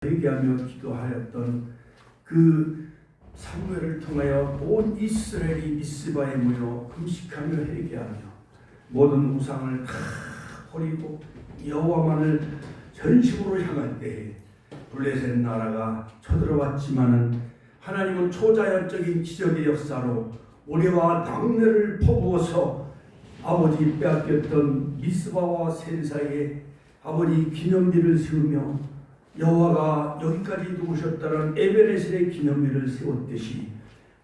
회개하며 기도하였던 그 사무엘을 통하여 온 이스라엘이 미스바에 모여 금식하며 회개하며 모든 우상을 다 버리고 여호와만을 전심으로 향할 때에 블레셋 나라가 쳐들어왔지만은 하나님은 초자연적인 기적의 역사로 오래와 낙뢰를 퍼부어서 아버지 빼앗겼던 미스바와 센 사이에 아버지 기념비를 세우며 여호와가 여기까지 누우셨다는 에베레셀의 기념비를 세웠듯이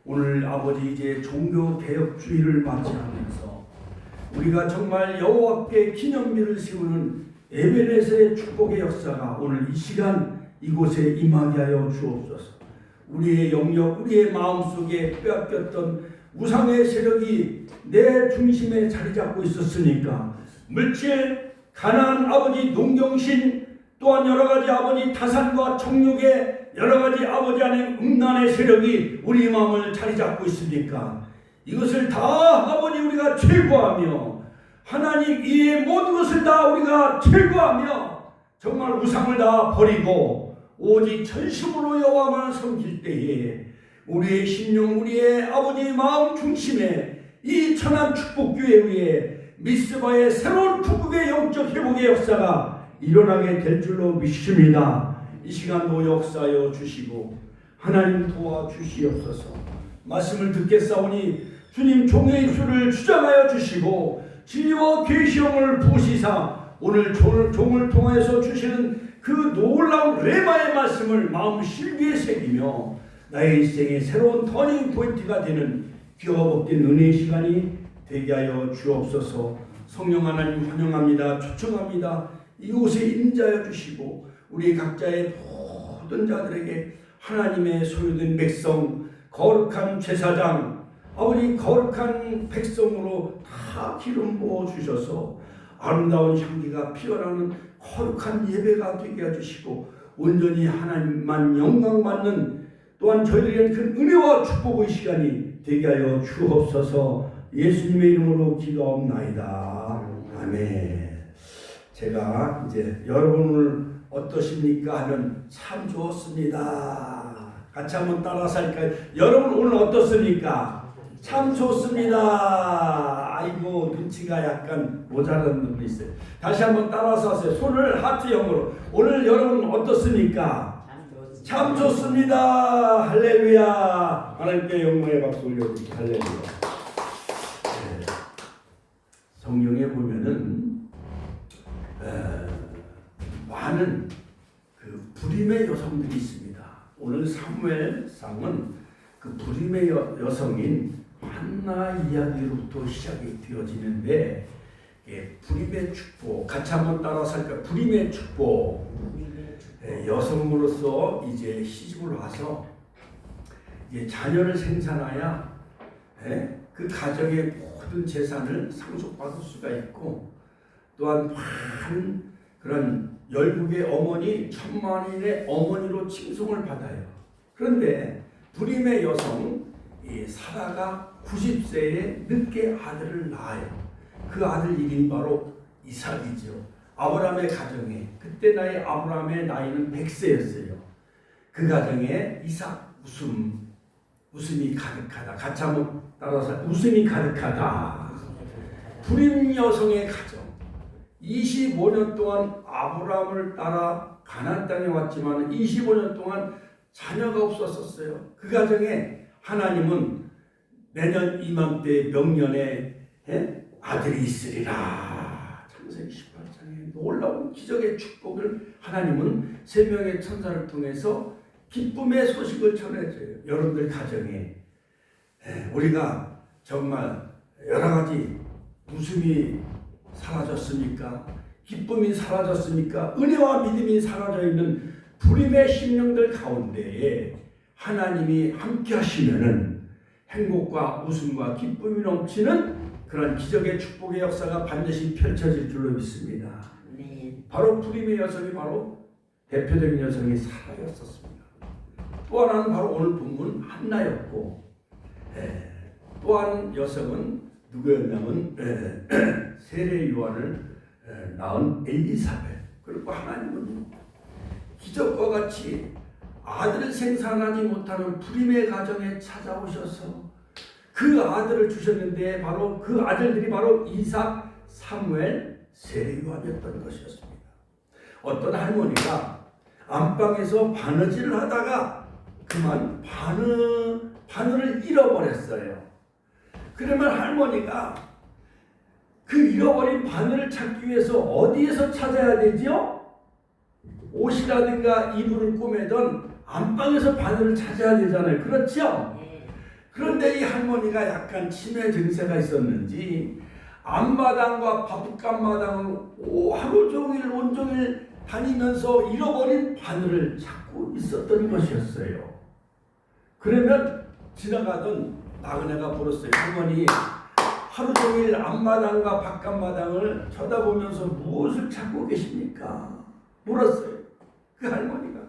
오늘 아버지 이제 종교개혁주의를 맞이하면서 우리가 정말 여호와께 기념비를 세우는 에베레셀의 축복의 역사가 오늘 이 시간 이곳에 임하게 하여 주옵소서. 우리의 영역, 우리의 마음속에 빼앗겼던 우상의 세력이 내 중심에 자리 잡고 있었으니까 물질, 가난, 아버지 농경신 또한 여러가지 아버지 타산과 정욕의 여러가지 아버지 안에 음란의 세력이 우리 마음을 자리 잡고 있으니까 이것을 다 아버지 우리가 제거하며 하나님 이의 모든 것을 다 우리가 제거하며 정말 우상을 다 버리고 오직 전심으로 여호와만 섬길 때에 우리의 심령, 우리의 아버지 마음 중심에 이 천한 축복교회 위에 미스바의 새로운 북극의 영적 회복의 역사가 일어나게 될 줄로 믿습니다. 이 시간도 역사하여 주시고 하나님 도와주시옵소서. 말씀을 듣겠사오니 주님 종의 입술을 주장하여 주시고 진리와 계시형을 부으시사 오늘 종을 통하여서 주시는 그 놀라운 레마의 말씀을 마음 실비에 새기며 나의 인생의 새로운 터닝 포인트가 되는 기와 복된 은혜의 시간이 되게 하여 주옵소서. 성령 하나님 환영합니다. 초청합니다. 이곳에 임자여 주시고 우리 각자의 모든 자들에게 하나님의 소유된 백성, 거룩한 제사장, 아버지 거룩한 백성으로 다 기름 부어 주셔서 아름다운 향기가 피어나는 거룩한 예배가 되게 해주시고 온전히 하나님만 영광받는 또한 저희들에게는 큰 은혜와 축복의 시간이 되게 하여 주옵소서. 예수님의 이름으로 기도하옵나이다. 아멘. 제가 이제 여러분을 어떠십니까 하면 참 좋습니다. 같이 한번 따라서 할까요? 여러분 오늘 어떻습니까? 참 좋습니다. 아이고 눈치가 약간 모자란 분이 있어요. 다시 한번 따라서 하세요. 손을 하트형으로. 오늘 여러분 어떻습니까? 참 좋습니다. 할렐루야. 하나님께 영광의 박수 올려드립니다. 할렐루야. 네. 성경에 보면은 많은 그 불임의 여성들이 있습니다. 오늘 사무엘상은 그 불임의 여성인 한나 이야기로부터 시작이 되어지는데 불임의 축복 같이 한번 따라서 할까요? 불임의 축복. 여성으로서 이제 시집을 와서 이제 자녀를 생산하여 그 가정의 모든 재산을 상속받을 수가 있고 또한 많은 그런 열국의 어머니, 천만인의 어머니로 칭송을 받아요. 그런데 불임의 여성 사라가 90세에 늦게 아들을 낳아요. 그 아들 이름이 바로 이삭이죠. 아브라함의 가정에 그때 나이 아브라함의 나이는 100세였어요. 그 가정에 이삭 웃음이 가득하다. 같이 한번 따라서 웃음이 가득하다. 불임 여성의 가정. 25년 동안 아브라함을 따라 가나안 땅에 왔지만 25년 동안 자녀가 없었어요. 그 가정에 하나님은 내년 이맘때 명년에 아들이 있으리라. 창세기 18장에 놀라운 기적의 축복을 하나님은 3명의 천사를 통해서 기쁨의 소식을 전해줘요. 여러분들 가정에 우리가 정말 여러 가지 웃음이 사라졌습니까? 기쁨이 사라졌습니까? 은혜와 믿음이 사라져 있는 불임의 심령들 가운데에 하나님이 함께 하시면은 행복과 웃음과 기쁨이 넘치는 그런 기적의 축복의 역사가 반드시 펼쳐질 줄로 믿습니다. 네. 바로 불임의 여성이 바로 대표적인 여성이 사라였었습니다. 또 하나는 바로 오늘 본문 한나였고 또 한 여성은 누구였냐면 세례 요한을 낳은 엘리사벳. 그리고 하나님은 기적과 같이 아들을 생산하지 못하는 불임의 가정에 찾아오셔서 그 아들을 주셨는데 바로 그 아들들이 바로 이삭, 사무엘, 세례요한이었던 것이었습니다. 어떤 할머니가 안방에서 바느질을 하다가 그만 바늘을 잃어버렸어요. 그러면 할머니가 그 잃어버린 바늘을 찾기 위해서 어디에서 찾아야 되죠? 옷이라든가 이불을 꼬매던 안방에서 바늘을 찾아야 되잖아요. 그렇죠? 그런데 이 할머니가 약간 치매 증세가 있었는지 앞마당과 바둑간마당을 하루 종일 온종일 다니면서 잃어버린 바늘을 찾고 있었던 것이었어요. 그러면 지나가던 나그네가 물었어요. 할머니, 하루 종일 앞마당과 바깥마당을 쳐다보면서 무엇을 찾고 계십니까? 물었어요. 그 할머니가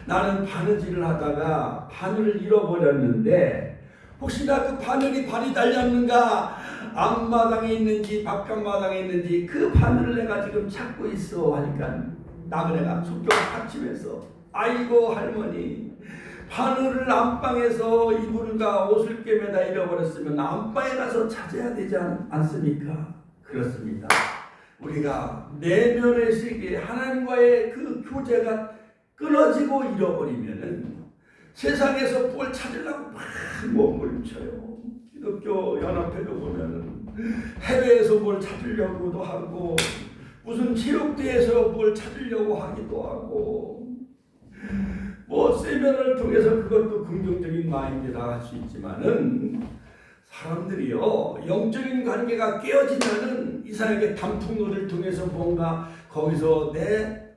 나는 바느질을 하다가 바늘을 잃어버렸는데 혹시나 그 바늘이 발이 달렸는가, 앞마당에 있는지 바깥마당에 있는지 그 바늘을 내가 지금 찾고 있어 하니까 나그네가 손뼉을 탁 치면서 아이고 할머니, 바늘을 안방에서 이불과 옷을 꿰매다 잃어버렸으면 안방에 가서 찾아야 되지 않습니까? 그렇습니다. 우리가 내면의 세계 하나님과의 그 교제가 끊어지고 잃어버리면은 세상에서 뭘 찾으려고 막 몸부림쳐요. 기독교 연합회도 보면은 해외에서 뭘 찾으려고도 하고 무슨 체육대회에서 뭘 찾으려고 하기도 하고 뭐 세면을 통해서 그것도 긍정적인 마인드라 할 수 있지만은 사람들이요 영적인 관계가 깨어지면은 이상하게 단풍놀이를 통해서 뭔가 거기서 내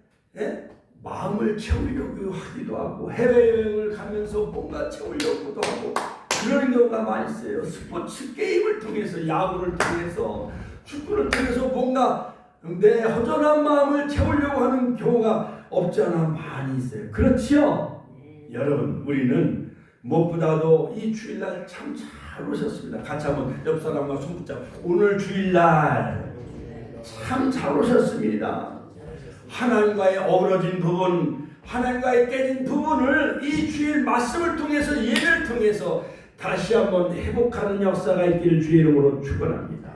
마음을 채우려고 하기도 하고 해외여행을 가면서 뭔가 채우려고도 하고 그런 경우가 많이 있어요. 스포츠 게임을 통해서 야구를 통해서 축구를 통해서 뭔가 내 허전한 마음을 채우려고 하는 경우가 없지 않아 많이 있어요. 그렇지요? 여러분 우리는 무엇보다도 이 주일날 참 잘 오셨습니다. 같이 한번 옆 사람과 손 붙잡고 오늘 주일날 참 잘 오셨습니다. 하나님과의 어우러진 부분, 하나님과의 깨진 부분을 이 주일 말씀을 통해서 예배를 통해서 다시 한번 회복하는 역사가 있기를 주의 이름으로 축원합니다.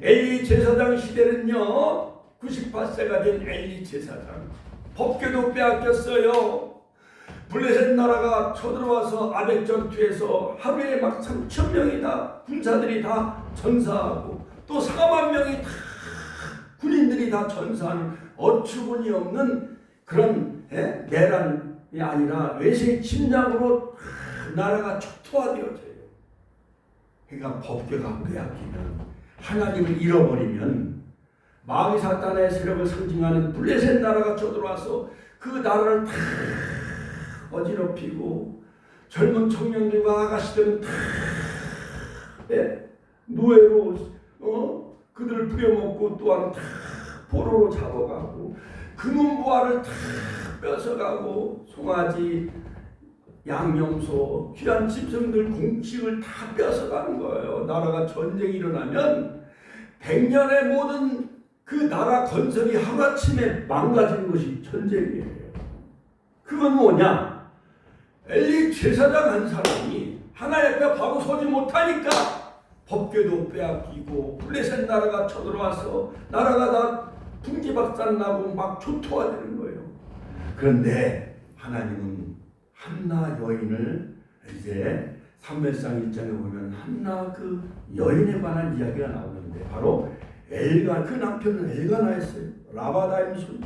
엘리 제사장 시대는요 98세가 된 엘리 제사장 법궤도 빼앗겼어요. 블레셋 나라가 쳐들어와서 아벡 전투에서 하루에 막 3,000명이 다 군사들이 다 전사하고 또 4만 명이 다 군인들이 다 전사하는 어처구니 없는 그런 내란이 아니라 외세 침략으로 나라가 초토화되어져요. 그러니까 법궤가 빼앗기면 하나님을 잃어버리면 마귀 사탄의 세력을 상징하는 블레셋 나라가 쳐들어와서 그 나라를 다 어지럽히고 젊은 청년들과 아가씨들은 다 노예로 그들을 부려먹고 또한 다 포로로 잡아가고 금은보화를 다 뺏어가고 송아지, 양념소, 귀한 짐승들 공식을 다 뺏어가는 거예요. 나라가 전쟁이 일어나면 100년의 모든 그 나라 건설이 하루아침에 망가지는 것이 전쟁이에요. 그건 뭐냐? 엘리 제사장 한 사람이 하나님 앞에 바로 서지 못하니까 법궤도 빼앗기고 블레셋 나라가 쳐들어와서 나라가 다 풍지박산나고 막 초토화되는 거예요. 그런데 하나님은 한나 여인을 이제 사무엘상 1장에 보면 한나 그 여인에 관한 이야기가 나오는데 바로 엘가 그 남편은 엘가나였어요. 라바다임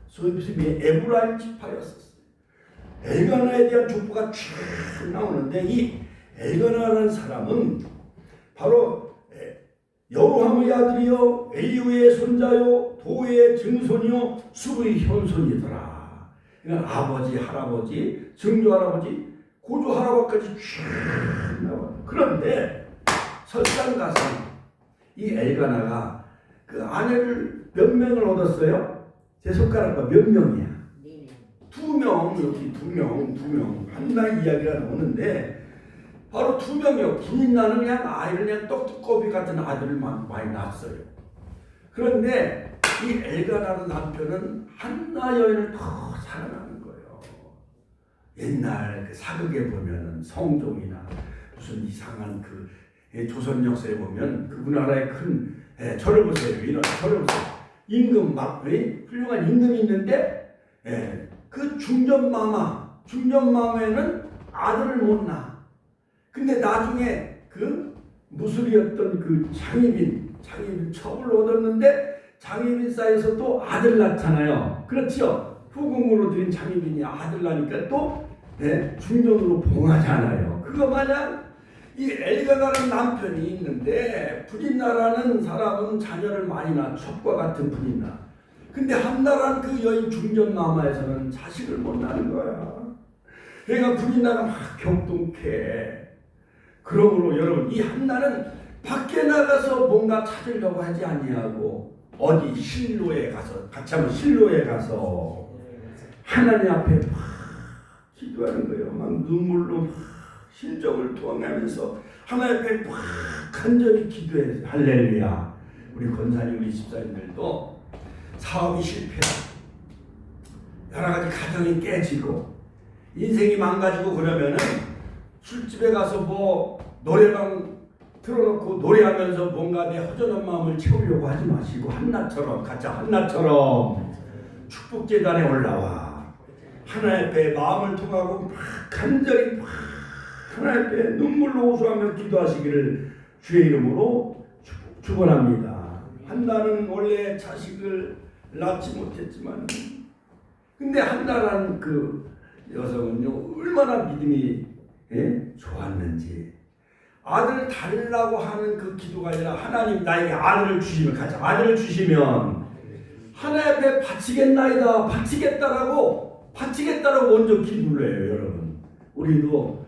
소입이 에브라임 지파였었어요. 엘가나에 대한 족보가 쭉 나오는데 이 엘가나라는 사람은 바로 여로함의 아들이요 엘리후의 손자요 도의 증손이요 수의 현손이더라. 그러니까 아버지, 할아버지, 증조할아버지, 고조할아버지까지 쭉 나와요. 그런데 설상가상 이 엘가나가 그 아내를 몇 명을 얻었어요? 제 손가락과 몇 명이야? 2명, 여기 2명. 한나 이야기가 나오는데 바로 2명이요. 김인나는 그냥 아이를 그냥 떡두꺼비 같은 아들을 많이 낳았어요. 그런데 이 엘가나의 남편은 한나 여인을 더 사랑하는 거예요. 옛날 그 사극에 보면은 성종이나 무슨 이상한 그 조선 역사에 보면 그 우리나라의 큰 저를 보세요. 이런 저를 보세요. 임금 막 훌륭한 임금이 있는데 그 중전마마에는 아들을 못 낳아. 근데 나중에 그 무술이었던 그 장희빈 첩을 얻었는데 장희빈 사이에서 또 아들 낳잖아요. 그렇죠? 후궁으로 들인 장희빈이 아들 낳으니까 또 중전으로 봉하잖아요. 그거 마냥 이 엘가라는 남편이 있는데 브린나라는 사람은 자녀를 많이 낳아 첩과 같은 브린나. 근데 한나라는 그 여인 중전마마에서는 자식을 못 낳는 거야. 그러니까 브린나가 막 격동해. 그러므로 여러분 이 한나는 밖에 나가서 뭔가 찾으려고 하지 아니하고 어디 실로에 가서 같이 한번 실로에 가서 하나님 앞에 막 기도하는 거예요. 막 눈물로 막 심정을 토하면서 하나님 앞에 막 간절히 기도해. 할렐루야. 우리 권사님 우리 집사님들도 사업이 실패하고 여러 가지 가정이 깨지고 인생이 망가지고 그러면은 술집에 가서 뭐 노래방 틀어놓고 노래하면서 뭔가 내 허전한 마음을 채우려고 하지 마시고 한나처럼 축복재단에 올라와 하나님 앞에 마음을 통하고 막 간절히 막 하나님 앞에 눈물로 호소하며 기도하시기를 주의 이름으로 축원합니다. 한나는 원래 자식을 낳지 못했지만 근데 한나라는 그 여성은요 얼마나 믿음이 좋았는지 아들을 달라고 하는 그 기도가 아니라 하나님 나에게 아들을 주시면 가자. 아들을 주시면 하나님 앞에 바치겠나이다. 바치겠다라고 먼저 기도를 해요. 여러분 우리도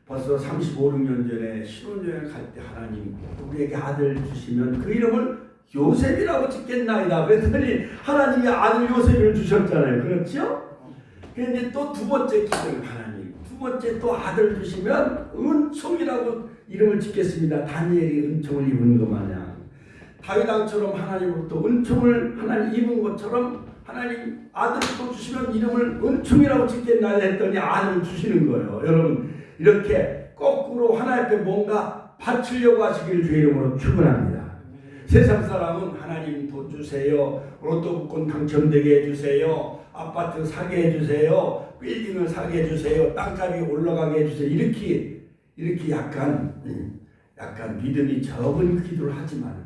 벌써 35, 6년 전에 신혼여행 갈 때 하나님 우리에게 아들 주시면 그 이름을 요셉이라고 짓겠나이다. 그랬더니 하나님이 아들 요셉을 주셨잖아요. 그렇죠? 그런데 또 두 번째 기도를 하나님 두 번째 또 아들 주시면 은총이라고 이름을 짓겠습니다. 다니엘이 은총을 입은 것 마냥 다윗 왕처럼 하나님으로부터 은총을 하나님 입은 것처럼 하나님 아들을 또 주시면 이름을 은총이라고 짓겠나 했더니 아들을 주시는 거예요. 여러분 이렇게 거꾸로 하나님 앞에 뭔가 바치려고 하시길 주의 이름으로 축원합니다. 세상 사람은 하나님 돈 주세요. 로또 복권 당첨되게 해주세요. 아파트 사게 해주세요. 빌딩을 사게 해주세요. 땅값이 올라가게 해주세요. 이렇게 약간 믿음이 적은 기도를 하지만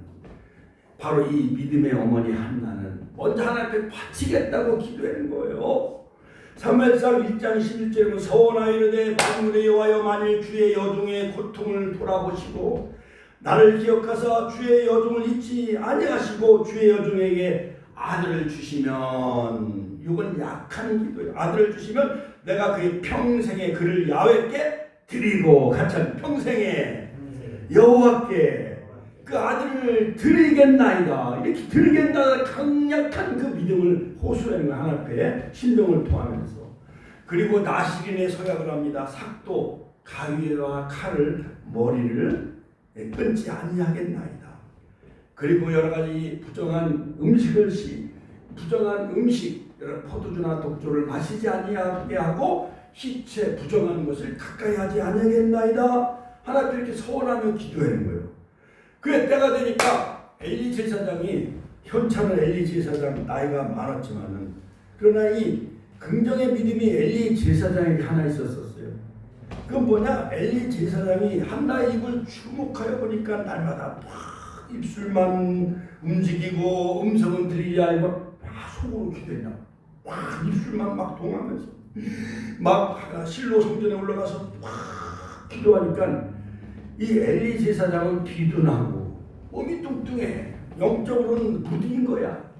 바로 이 믿음의 어머니 한나는 먼저 하나님 앞에 바치겠다고 기도하는 거예요. 사무엘상 1장 11절에 서원하여 이르되 만군의 여호와여 만일 주의 여종의 고통을 돌아보시고 나를 기억하사 주의 여종을 잊지 아니하시고 주의 여종에게 아들을 주시면 이건 약한 기도예요. 아들을 주시면 내가 그의 평생에 그를 야훼께 드리고 같이 평생에 여호와께 그 아들을 드리겠나이다. 이렇게 드리겠나이다. 강력한 그 믿음을 호소하는 거야. 하나님 앞에 심정을 토하면서. 그리고 나시린의 서약을 합니다. 삭도 가위와 칼을 머리를 끊지 아니하겠나이다. 그리고 여러 가지 부정한 음식 포도주나 독주를 마시지 아니하게 하고 희체 부정한 것을 가까이 하지 아니하겠나이다. 하나님 이렇게 서원하며 기도하는 거예요. 그의 때가 되니까 엘리 제사장이 현찬은 엘리 제사장 나이가 많았지만은 그러나 이 긍정의 믿음이 엘리 제사장에게 하나 있었어요. 그건 뭐냐? 엘리 제사장이 한나의 입을 주목하여 보니까 날마다 막 입술만 움직이고 음성은 들리지 않고 막 속으로 기도했나? 막 입술만 막 동하면서 막 실로 성전에 올라가서 막 기도하니까 이 엘리 제사장은 비둔하고 몸이 뚱뚱해. 영적으로는 무딘 거야.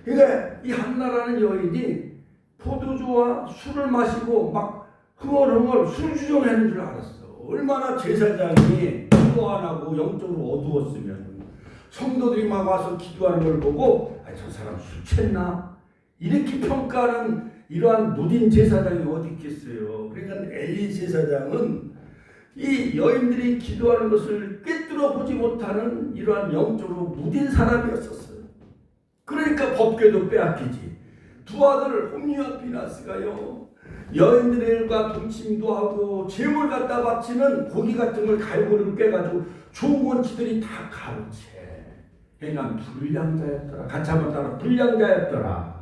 그러니까 이 한나라는 여인이 포도주와 술을 마시고 막 흥얼흥얼 술주정하는 줄 알았어. 얼마나 제사장이 기도 안 하고 영적으로 어두웠으면 성도들이 막 와서 기도하는 걸 보고 저 사람 술 챘나? 이렇게 평가하는 이러한 무딘 제사장이 어디 있겠어요. 그러니까 엘리 제사장은 이 여인들이 기도하는 것을 꿰뚫어 보지 못하는 이러한 영적으로 무딘 사람이었었어요. 그러니까 법궤도 빼앗기지. 두 아들 홈리와 비나스가요 여인들과 동침도 하고 제물 갖다 바치는 고기 같은 걸 갈고리를 깨가지고 좋은 원치들이 다 가로채. 그러니까 불량자였더라. 같이 한번 따라 불량자였더라.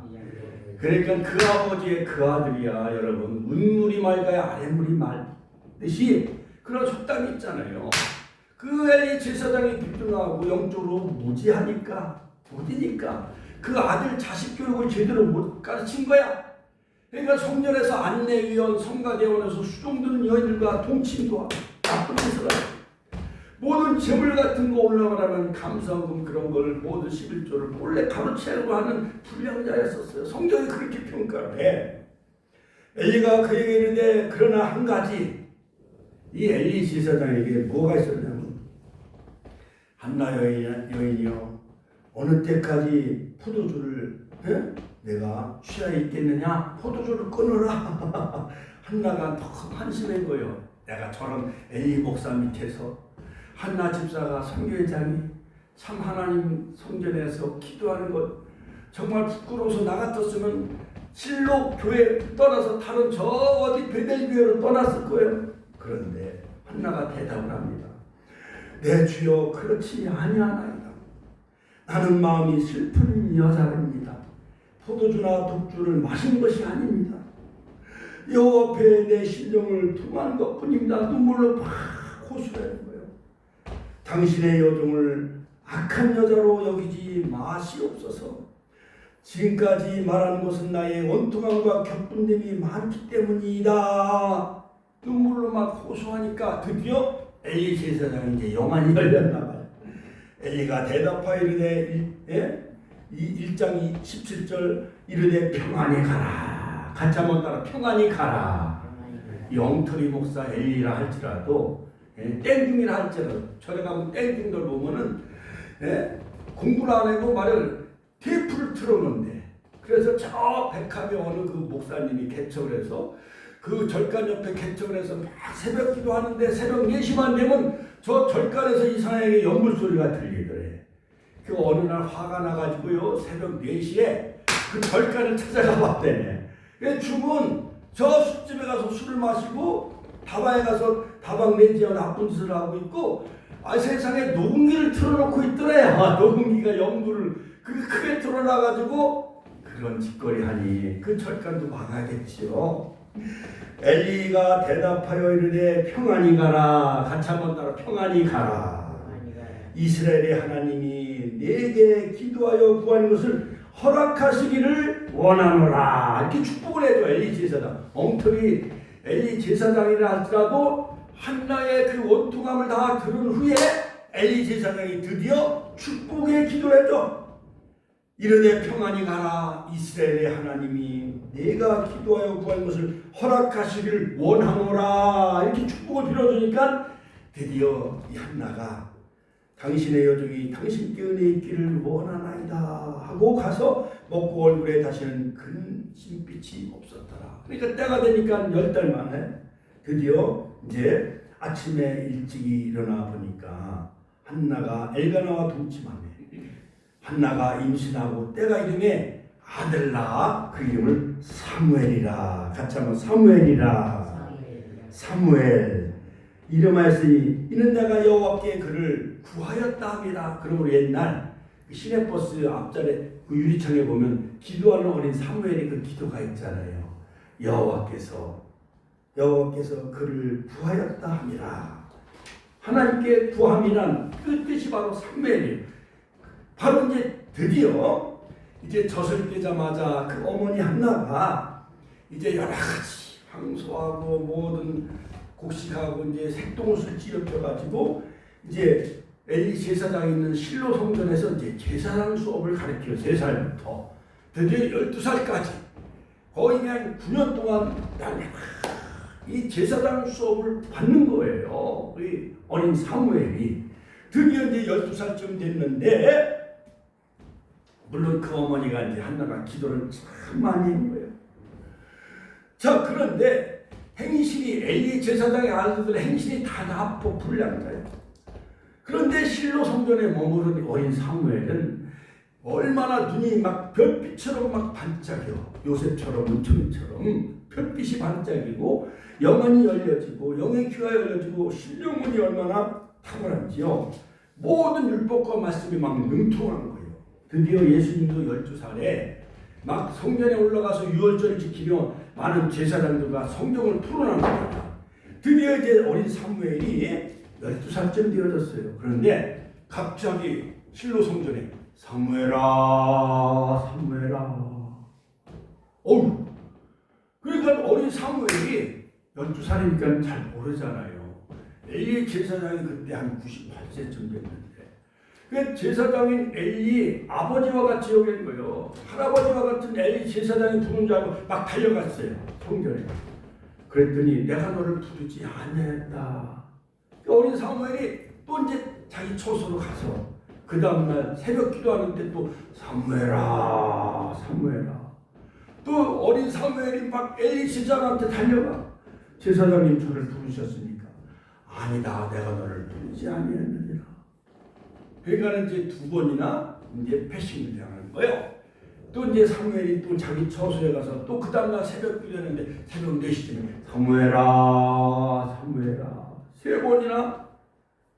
그러니까 그 아버지의 그 아들이야 여러분. 윗물이 맑아야 아랫물이 맑듯이 그런 속담이 있잖아요. 그 엘리 제사장이 비등하고 영적으로 무지하니까 무디니까 그 아들 자식 교육을 제대로 못 가르친 거야. 그러니까 성전에서 안내위원, 성가대원에서 수종드는 여인들과 동침도 하고 나쁜 짓을 하고 모든 재물 같은 거 올라가라면 감사금 그런 걸 모든 11조를 몰래 가로채려고 하는 불량자였었어요. 성경이 그렇게 평가를 해. 엘리가 그에게 이르되 그러나 한 가지 이 엘리 제사장에게 뭐가 있었냐면 한나 여인이여 어느 때까지 포도주를 내가 취하여 있겠느냐? 포도주를 끊어라. 한나가 더 한심한 거예요. 내가 저런 엘리 목사 밑에서 한나 집사가 선교회장이 참 하나님 성전에서 기도하는 것 정말 부끄러워서 나 같았으면 실로 교회 떠나서 다른 저 어디 베델 교회로 떠났을 거예요. 그런데 한나가 대답을 합니다. 내 주여 그렇지 아니하나이다. 나는 마음이 슬픈 여자입니다. 포도주나 독주를 마신 것이 아닙니다. 여호와 앞에 내 신령을 통한 것뿐입니다. 눈물로 막 호소하는 거예요. 당신의 여종을 악한 여자로 여기지 마시옵소서. 지금까지 말한 것은 나의 원통함과 격분됨이 많기 때문이다. 눈물로 막 호소하니까 드디어 엘리 제사장이 이제 영안이 열렸나 봐요. 엘리가 대답하여 이르되 1장 17절 이르되 평안히 가라. 같이 한번 따라 평안히 가라. 영털이 목사 엘리라 할지라도 땡중이라 할지라도 절에 가면 땡중들 보면은 공부를 안 하고 말을 테이프를 틀어놓는데 그래서 저 백합에 어느 그 목사님이 개척을 해서 그 절간 옆에 개척을 해서 막 새벽 기도하는데 새벽 4시만 되면 저 절간에서 이상하게 연물 소리가 들리더래. 그 어느 날 화가 나가지고요 새벽 4시에 그 절간을 찾아가 봤대네. 그래서 죽은 저 술집에 가서 술을 마시고 다방에 가서 다방 내지어 나쁜 짓을 하고 있고 세상에 녹음기를 틀어놓고 있더래. 녹음기가 연물을 크게 틀어놔가지고 그런 짓거리 하니 그 절간도 망하겠지요. 엘리가 대답하여 이르되 평안히 가라. 같이 한번 따라 평안히 가라. 이스라엘의 하나님이 내게 기도하여 구하는 것을 허락하시기를 원하노라. 이렇게 축복을 해줘. 엘리 제사장 엉터리 엘리 제사장이라 할지라도 한나의 그 원통함을 다 들은 후에 엘리 제사장이 드디어 축복의 기도를 해줘. 이르되 평안히 가라. 이스라엘의 하나님이 내가 기도하여 구한 것을 허락하시기를 원하노라. 이렇게 축복을 빌어주니까 드디어 이 한나가 당신의 여종이 당신께 은혜 있기를 원하나이다 하고 가서 먹고 얼굴에 다시는 근심빛이 없었더라. 그러니까 때가 되니까 10달 만에 드디어 이제 아침에 일찍이 일어나 보니까 한나가 엘가나와 동침하네. 한나가 임신하고 때가 이름에 아들 낳아 그 이름을 사무엘이라. 같이 한번 사무엘이라. 사무엘 이름하였으니 이는 내가 여호와께 그를 구하였다 함이라. 그러므로 옛날 시내버스 앞자리 그 유리창에 보면 기도하는 어린 사무엘의 그 기도가 있잖아요. 여호와께서 그를 구하였다 함이라. 하나님께 구함이란 그 뜻이 바로 사무엘이에요. 바로 이제 드디어 이제 젖을 떼자마자 그 어머니 한나가 이제 여러 가지 황소하고 모든 곡식하고 이제 색동옷을 찌르껴가지고 이제 엘리 제사장이 있는 실로 성전에서 이제 제사장 수업을 가르쳐요. 3살부터 드디어 12살까지 거의 그냥 9년 동안 이 제사장 수업을 받는 거예요. 이 어린 사무엘이 드디어 이제 12살쯤 됐는데 물론 그 어머니가 이제 한나가 기도를 참 많이 한 거예요. 자, 그런데 행실이 엘리 제사장의 아들들 행실이 다 나쁘고 불량자예요. 그런데 실로 성전에 머무른 어린 사무엘은 얼마나 눈이 막 별빛처럼 막 반짝여. 요셉처럼 문초미처럼 별빛이 반짝이고 영혼이 열려지고 영의 귀가 열려지고 신령문이 얼마나 탁월한지요. 모든 율법과 말씀이 막 능통한 거예요. 드디어 예수님도 12살에 막 성전에 올라가서 유월절을 지키며 많은 제사장들과 성경을 풀어나는 겁니다. 드디어 이제 어린 사무엘이 12살쯤 되어졌어요. 그런데 갑자기 실로 성전에 사무엘아 사무엘아 어우, 그러니까 어린 사무엘이 12살이니까 잘 모르잖아요. 엘리 제사장이 그때 한 98세쯤 됐는데 그 제사장인 엘리 아버지와 같이 여긴 거예요. 할아버지와 같은 엘리 제사장이 부른 줄 알고 막 달려갔어요. 성전에. 그랬더니 내가 너를 부르지 아니했다. 어린 사무엘이 또 이제 자기 처소로 가서 그 다음날 새벽 기도하는데 또 사무엘아 사무엘아 또 어린 사무엘이 막 엘리 제사장한테 달려가. 제사장님 저를 부르셨으니까 아니다 내가 너를 부르지 아니했느니라. 그러니까 이제 두 번이나 이제 패싱을 당하는 거예요. 또 이제 사무엘이 또 자기 처소에 가서 또 그 다음날 새벽 기도했는데 새벽 4시쯤에 사무엘아 사무엘아 세 번이나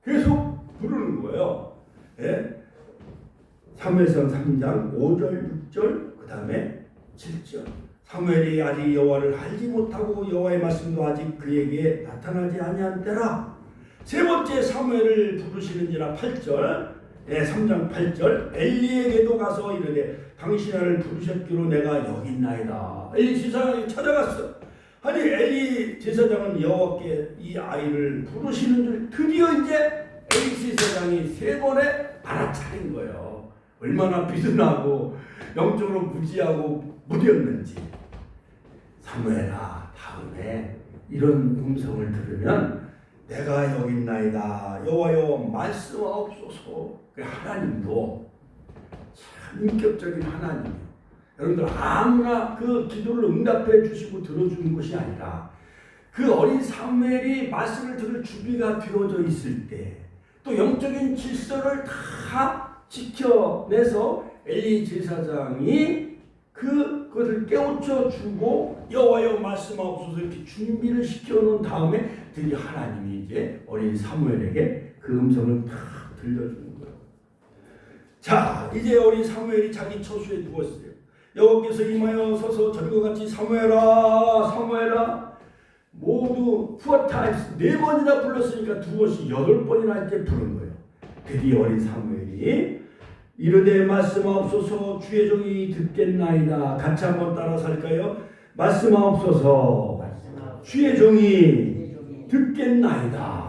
계속 부르는 거예요. 예? 사무엘상 3장 5절 6절 그 다음에 7절 사무엘이 아직 여호와를 알지 못하고 여호와의 말씀도 아직 그에게 나타나지 아니한 때라. 세 번째 사무엘을 부르시는지라 8절 3장 8절 엘리에게도 가서 이르되 당신 아를 부르셨기로 내가 여기 있나이다. 엘리 제사장이 찾아갔어. 아니 엘리 제사장은 여호와께 이 아이를 부르시는 줄 드디어 이제 엘리 제사장이 세 번에 알아차린 거예요. 얼마나 비둔하고 영적으로 무지하고 무디었는지. 사무엘아 다음에 이런 음성을 들으면 내가 여기 있나이다 여호와여 말씀하옵소서. 하나님도 참 인격적인 하나님이에요. 여러분들 아무나 그 기도를 응답해 주시고 들어주는 것이 아니라 그 어린 사무엘이 말씀을 들을 준비가 되어져 있을 때 또 영적인 질서를 다 지켜내서 엘리 제사장이 그것을 깨우쳐 주고 여호와여 말씀하옵소서 이렇게 준비를 시켜놓은 다음에 드디어 하나님이 이제 어린 사무엘에게 그 음성을 다 들려주는 거예요. 자 이제 어린 사무엘이 자기 처소에 누웠어요. 여호와께서 임하여 서서 전과 같이 사무엘아 사무엘아 모두 4times 4번이나 불렀으니까 2번씩 8번이나 이제 부른 거예요. 드디어 어린 사무엘이 이르되 말씀하옵소서 주의 종이 듣겠나이다. 같이 한번 따라서 할까요? 말씀하옵소서 주의 종이 듣겠나이다.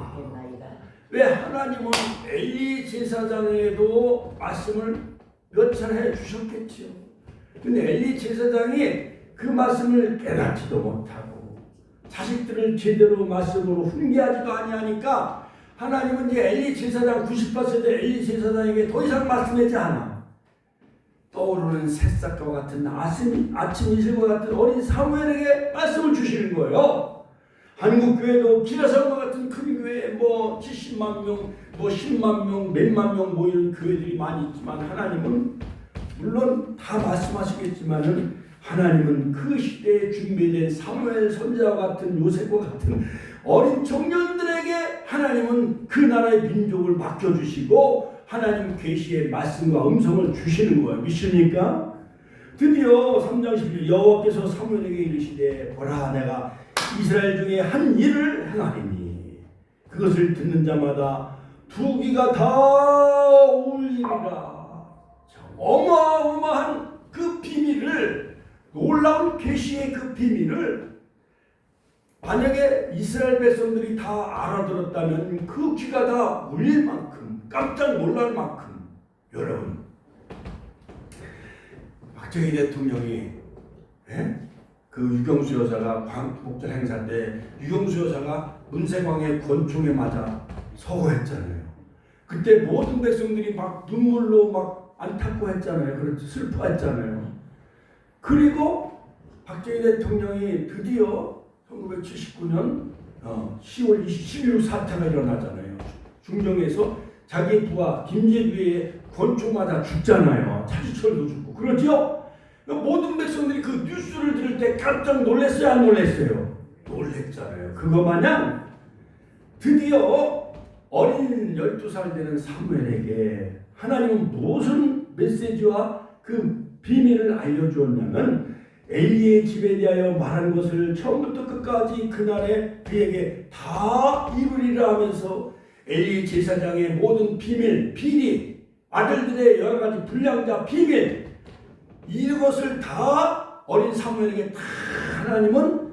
왜 하나님은 엘리 제사장에도 말씀을 몇 차례 주셨겠지요. 근데 엘리 제사장이 그 말씀을 깨닫지도 못하고 자식들을 제대로 말씀으로 훈계하지도 아니하니까 하나님은 이제 엘리 제사장 98세대 엘리 제사장에게 더 이상 말씀하지 않아. 떠오르는 새싹과 같은 아침 이슬과 같은 어린 사무엘에게 말씀을 주시는 거예요. 한국교회도 기라산과 같은 큰 교회 뭐 70만 명, 뭐 10만 명, 몇만 명 모이는 교회들이 많이 있지만 하나님은 물론 다 말씀하시겠지만은 하나님은 그 시대에 준비된 사무엘 선지자와 같은 요셉과 같은 어린 청년들에게 하나님은 그 나라의 민족을 맡겨주시고 하나님 계시의 말씀과 음성을 주시는 거예요. 믿습니까? 드디어 3장 11절 여호와께서 사무엘에게 이르시되 보라 내가 이스라엘 중에 한 일을 행하리니 그것을 듣는 자마다 두 귀가 다 울리리라. 어마어마한 그 비밀을 놀라운 계시의 그 비밀을 만약에 이스라엘 백성들이 다 알아들었다면 그 귀가 다 울릴 만큼 깜짝 놀랄 만큼 여러분 박정희 대통령이 그 유경수 여사가 광복절 행사 때 유경수 여사가 문세광의 권총에 맞아 서거했잖아요. 그때 모든 백성들이 막 눈물로 막 안타까워했잖아요. 그렇죠. 슬퍼했잖아요. 그리고 박정희 대통령이 드디어 1979년 10월 12일 사태가 일어나잖아요. 중정에서 자기 부하 김재규의 권총 맞아 죽잖아요. 차주철도 죽고 그러죠. 모든 백성들이 그 뉴스를 들을 때 깜짝 놀랐어요, 안 놀랐어요? 놀랬잖아요. 그거 마냥 드디어 어린 12살 되는 사무엘에게 하나님은 무슨 메시지와 그 비밀을 알려주었냐면, 엘리의 집에 대하여 말한 것을 처음부터 끝까지 그날에 그에게 다 이루리라 하면서 엘리 제사장의 모든 비밀, 비리, 아들들의 여러 가지 불량자 비밀, 이것을 다 어린 사무엘에게 다 하나님은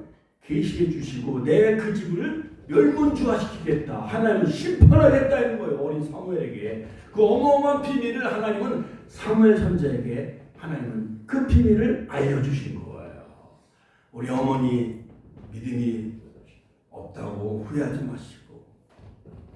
계시해 주시고, 내 그 집을 멸문주화시키겠다, 하나님은 심판하겠다 이런 거예요. 어린 사무엘에게 그 어마어마한 비밀을 하나님은 사무엘 선지자에게 하나님은 그 비밀을 알려주신 거예요. 우리 어머니 믿음이 없다고 후회하지 마시고,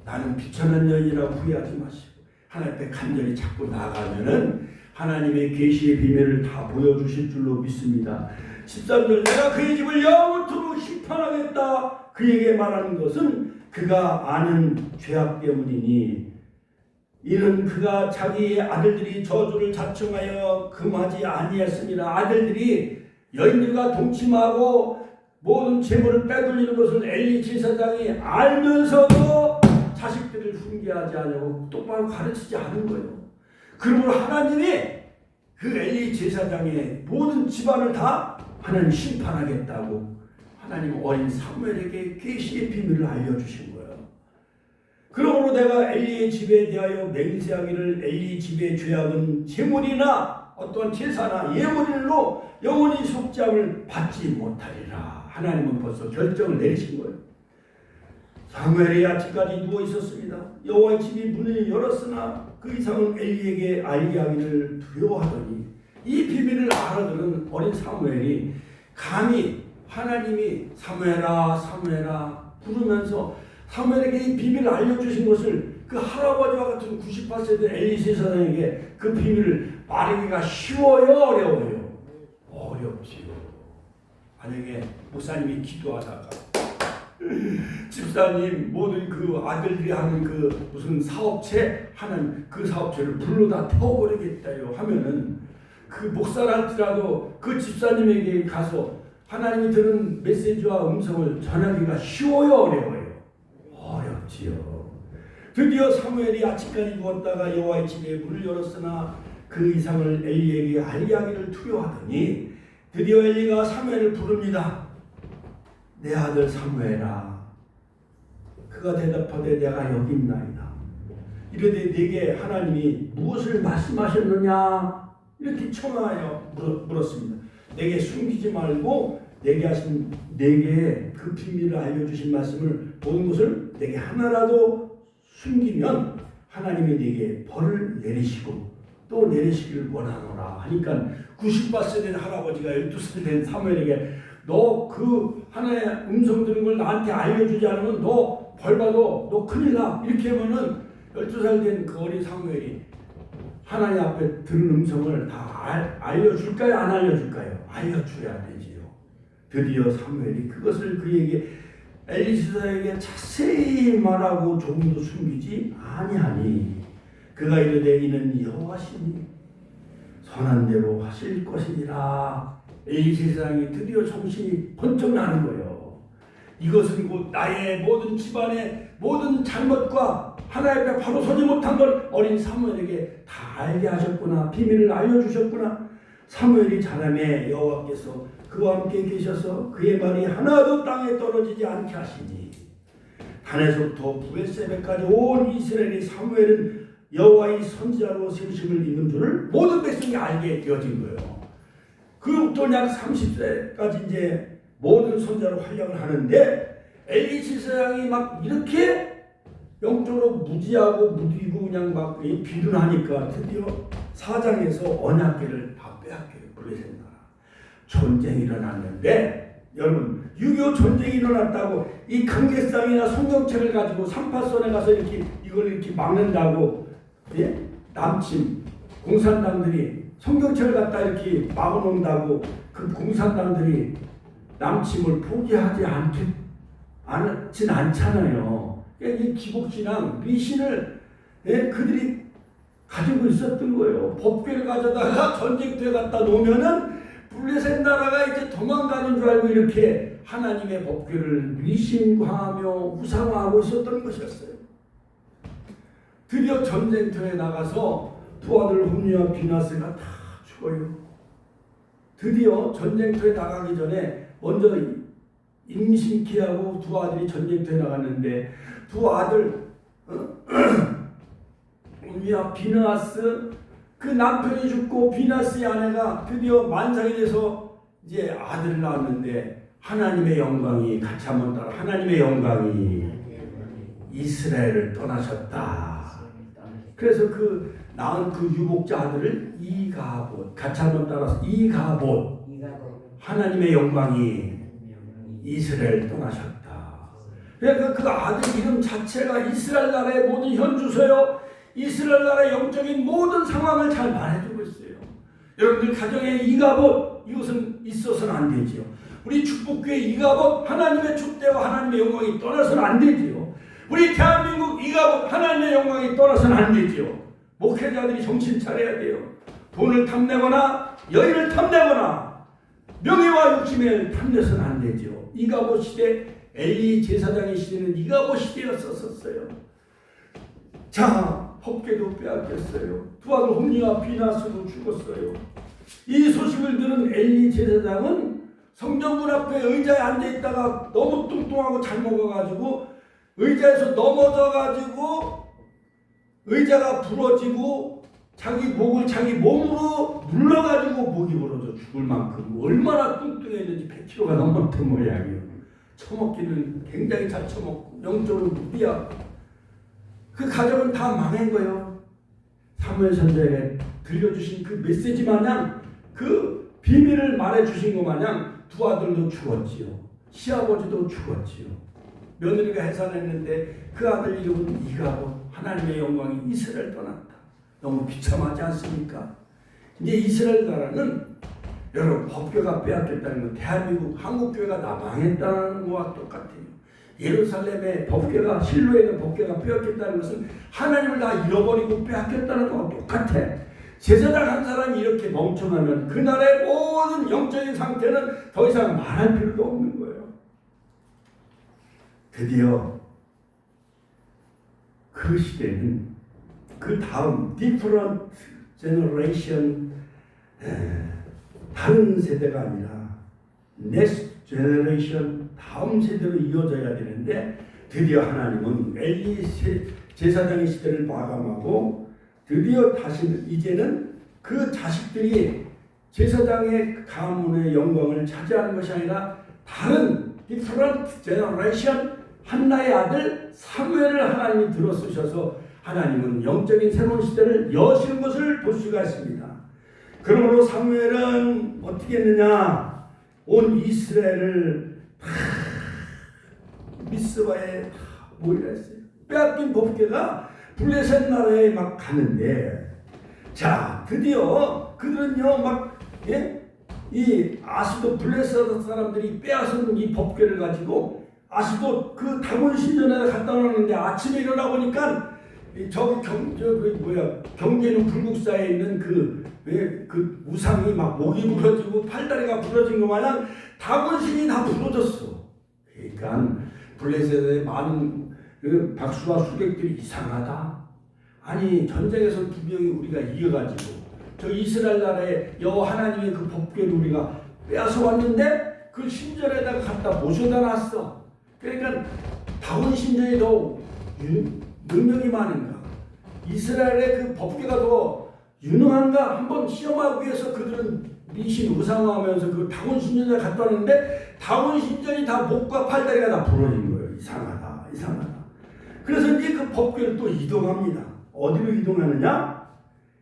나는 비천한 여인이라고 후회하지 마시고, 하나님 앞에 간절히 자꾸 나가면은 하나님의 계시의 비밀을 다 보여주실 줄로 믿습니다. 13절, 내가 그의 집을 영원토록 심판하겠다. 그에게 말하는 것은 그가 아는 죄악 때문이니, 이는 그가 자기의 아들들이 저주를 자청하여 금하지 아니했습니다. 아들들이 여인들과 동침하고 모든 재물을 빼돌리는 것을 엘리 제사장이 알면서도 자식들을 훈계하지 않고 똑바로 가르치지 않은 거예요. 그러므로 하나님이 그 엘리 제사장의 모든 집안을 다 하나님 심판하겠다고 하나님 어린 사무엘에게 계시의 비밀을 알려주신 거예요. 그러므로 내가 엘리의 집에 대하여 맹세하기를, 엘리 집의 죄악은 제물이나 어떠한 제사나 예물로 영원히 속죄함을 받지 못하리라. 하나님은 벌써 결정을 내리신 거예요. 사무엘이 아침까지 누워 있었습니다. 여호와의 집이 문을 열었으나 그 이상은 엘리에게 알게 하기를 두려워하더니, 이 비밀을 알아들은 어린 사무엘이 감히 하나님이 사무엘아 사무엘아 부르면서 사무엘에게 이 비밀을 알려주신 것을 그 할아버지와 같은 98세 된 엘리 제사장에게 그 비밀을 말하기가 쉬워요, 어려워요? 어렵지요. 만약에 목사님이 기도하다가 집사님 모든 그 아들들이 하는 그 무슨 사업체 하는 그 사업체를 불러다 태워버리겠다요 하면은, 그 목사랄지라도 그 집사님에게 가서 하나님이 들은 메시지와 음성을 전하기가 쉬워요, 어려워요? 어렵지요. 드디어 사무엘이 아침까지 누웠다가 여호와의 집에 문을 열었으나 그 이상을 엘리에게 알게 하기를 두려워하더니, 드디어 엘리가 사무엘을 부릅니다. 내 아들 사무엘아. 그가 대답하되 내가 여기 있나이다. 이르되 네게 하나님이 무엇을 말씀하셨느냐 이렇게 청하여 물었습니다. 내게 숨기지 말고 내게 그 비밀을 알려주신 말씀을, 모든 것을 내게 하나라도 숨기면 하나님이 네게 벌을 내리시고 또 내리시기를 원하노라 하니까, 98세 된 할아버지가 12살 된 사무엘에게 너 그 하나의 음성 들은 걸 나한테 알려주지 않으면 너 벌받아, 너 큰일 나, 이렇게 하면은 12살 된 그 어린 사무엘이 하나님 앞에 들은 음성을 다 알려줄까요? 안 알려줄까요? 알려줘야 되지요. 드디어 사무엘이 그것을 그에게 엘리 제사장에게 자세히 말하고 조금도 숨기지 아니하니, 그가 이르되 이는 여호와시니 선한 대로 하실 것이니라. 엘리 제사장이 드디어 정신이 번쩍 나는 거예요. 이것은 곧 나의 모든 집안의 모든 잘못과 하나님 앞에 바로 서지 못한 걸 어린 사무엘에게 다 알게 하셨구나. 비밀을 알려주셨구나. 사무엘이 자라매 여호와께서 그와 함께 계셔서 그의 말이 하나도 땅에 떨어지지 않게 하시니, 단에서부터 브엘세바까지 온 이스라엘이 사무엘은 여호와의 선지자로 세우심을 입은 줄을 모든 백성이 알게 되어진 거예요. 그로부터 약 30세까지 이제 모든 선지자로 활약을 하는데, 엘리 제사장이 막 이렇게 영적으로 무지하고 무디고 그냥 막 비둔하니까 드디어 사장에서 언약궤를 다 빼앗겨요. 블레셋 나라. 전쟁이 일어났는데, 여러분 6.25 전쟁이 일어났다고 이 강계상이나 성경책을 가지고 삼파선에 가서 이걸 이렇게 막는다고, 예? 남침 공산당들이 성경책을 갖다 이렇게 막아놓는다고 그 공산당들이 남침을 포기하지 않진 않잖아요. 이 기복신앙, 미신을 그들이 가지고 있었던 거예요. 법궤를 가져다가 전쟁터에 갖다 놓으면은 블레셋 나라가 이제 도망가는 줄 알고 이렇게 하나님의 법궤를 미신하며 우상화하고 있었던 것이었어요. 드디어 전쟁터에 나가서 두 아들 홈리와 비나스가 다 죽어요. 드디어 전쟁터에 나가기 전에 먼저 임신케하고 두 아들이 전쟁터에 나갔는데 두 아들 홈리와 비나스 그 남편이 죽고 비나스의 아내가 드디어 만삭이 돼서 이제 아들을 낳았는데 하나님의 영광이 같이 한번 따라 하나님의 영광이 이스라엘을 떠나셨다. 그래서 그 낳은 그 유복자 아들을 이가봇 같이 한번 따라서 이가봇 하나님의 영광이 이스라엘 떠나셨다. 그러니까 그 아들 이름 자체가 이스라엘 나라의 모든 현주소요 이스라엘 나라의 영적인 모든 상황을 잘 말해주고 있어요. 여러분들 가정에 이가봇 이것은 있어서는 안 되지요. 우리 축복교회 이가봇 하나님의 촛대와 하나님의 영광이 떠나서는 안 되지요. 우리 대한민국 이가봇 하나님의 영광이 떠나서는 안 되지요. 목회자들이 정신 차려야 돼요. 돈을 탐내거나 여인을 탐내거나 명예와 욕심을 탐내서는 안 되지요. 이가봇 시대 엘리 제사장의 시대는 이가봇 시대였었어요. 자, 법궤도 빼앗겼어요. 두 아들 홈리와 비나스도 죽었어요. 이 소식을 들은 엘리 제사장은 성전문 앞에 의자에 앉아있다가 너무 뚱뚱하고 잘 먹어가지고 의자에서 넘어져가지고 의자가 부러지고 자기 목을 자기 몸으로 눌러가지고 목이 부러져 죽을 만큼 얼마나 뚱뚱했는지 100kg가 넘었던 모양이에요. 처먹기는 굉장히 잘 처먹고 영적으로 무비하고 그 가정은 다 망한 거예요. 사무엘 선지자에게 들려주신 그 메시지 마냥 그 비밀을 말해주신 것 마냥 두 아들도 죽었지요. 시아버지도 죽었지요. 며느리가 해산했는데 그 아들 이름은 이가봇 하나님의 영광이 이스라엘 떠났다. 너무 비참하지 않습니까? 이제 이스라엘 나라는 여러분 법궤가 빼앗겼다는 건 대한민국 한국교회가 다 망했다는 것과 똑같아요. 예루살렘의 법궤가 실로에 있는 법궤가 빼앗겼다는 것은 하나님을 다 잃어버리고 빼앗겼다는 것과 똑같아. 제사장 한 사람이 이렇게 멍청하면 그 나라의 모든 영적인 상태는 더 이상 말할 필요도 없는 거예요. 드디어 그 시대는 그 다음 different generation 다른 세대가 아니라 next generation 다음 세대로 이어져야 되는데 드디어 하나님은 엘리 제사장의 시대를 마감하고 드디어 다시 이제는 그 자식들이 제사장의 가문의 영광을 차지하는 것이 아니라 다른 different generation 한나의 아들 사무엘을 하나님이 들어쓰셔서 하나님은 영적인 새로운 시대를 여시는 것을 볼 수가 있습니다. 그러므로 사무엘은 어떻게 했느냐? 온 이스라엘을 미스바에 모이라 했어요. 빼앗긴 법궤가 블레셋 나라에 막 가는데 자 드디어 그들은요 막 이 아수도 블레셋 사람들이 빼앗은 이 법궤를 가지고 아수도 그 다곤 신전에 갔다 오는데 아침에 일어나 보니까 저기 경계는 불국사에 있는 그 우상이 막 목이 부러지고 팔다리가 부러진 것 마냥 다곤신이 다 부러졌어. 그러니까 블레셋의 많은 그 박수와 수객들이 이상하다. 아니 전쟁에서 두 명이 우리가 이겨가지고 저 이스라엘 나라에 여호와 하나님의 그 법궤를 우리가 빼앗아 왔는데 그 신전에다가 갖다 모셔다 놨어. 그러니까 다곤 신전이 더 능력이 많은가? 이스라엘의 그 법궤가 더 유능한가? 한번 시험하기 위해서 그들은 미신 우상화하면서 그 다곤 신전에 갖다 놨는데 다곤 신전이 다 목과 팔다리가 다 부러진 거예요. 이상하다. 그래서 이제 그 법궤를 또 이동합니다. 어디로 이동하느냐?